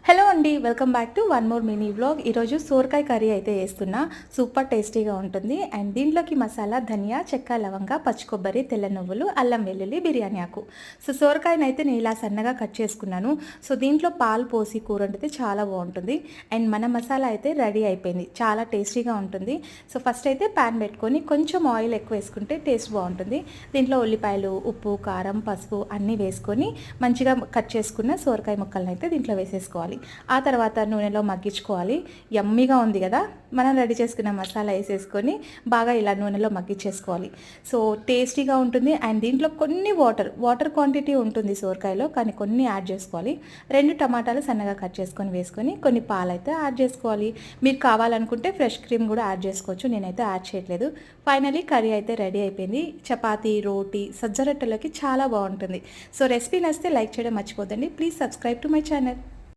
Hello అండి, welcome back to one more mini vlog. ఈరోజు సోరకాయ కర్రీ అయితే వేస్తున్నా. సూపర్ టేస్టీగా ఉంటుంది. అండ్ దీంట్లోకి మసాలా ధనియా, చెక్క, లవంగ, పచ్చి కొబ్బరి, తెల్ల నువ్వులు, అల్లం వెల్లుల్లి, బిర్యానీ ఆకు. సో సోరకాయని అయితే నేను ఇలా సన్నగా కట్ చేసుకున్నాను. సో దీంట్లో పాలు పోసి కూర వండితే చాలా బాగుంటుంది. అండ్ మన మసాలా అయితే రెడీ అయిపోయింది. చాలా టేస్టీగా ఉంటుంది. సో ఫస్ట్ అయితే ప్యాన్ పెట్టుకొని కొంచెం ఆయిల్ ఎక్కువ వేసుకుంటే టేస్ట్ బాగుంటుంది. దీంట్లో ఉల్లిపాయలు, ఉప్పు, కారం, పసుపు అన్నీ వేసుకొని మంచిగా కట్ చేసుకున్న సోరకాయ ముక్కలను అయితే దీంట్లో వేసేసుకోవాలి. ఆ తర్వాత నూనెలో మగ్గించుకోవాలి. యమ్మీగా ఉంది కదా, మనం రెడీ చేసుకున్న మసాలా వేసేసుకొని బాగా ఇలా నూనెలో మగ్గించేసుకోవాలి. సో టేస్టీగా ఉంటుంది. అండ్ దీంట్లో కొన్ని వాటర్ క్వాంటిటీ ఉంటుంది సోరకాయలో, కానీ కొన్ని యాడ్ చేసుకోవాలి. 2 టమాటాలు సన్నగా కట్ చేసుకొని వేసుకొని కొన్ని పాలు అయితే యాడ్ చేసుకోవాలి. మీరు కావాలనుకుంటే ఫ్రెష్ క్రీమ్ కూడా యాడ్ చేసుకోవచ్చు. నేనైతే యాడ్ చేయట్లేదు. ఫైనలీ కర్రీ అయితే రెడీ అయిపోయింది. చపాతీ, రోటీ, సజ్జ రొట్టెలకి చాలా బాగుంటుంది. సో రెసిపీ నచ్చితే లైక్ చేయడం మర్చిపోద్దండి. Please subscribe to my channel.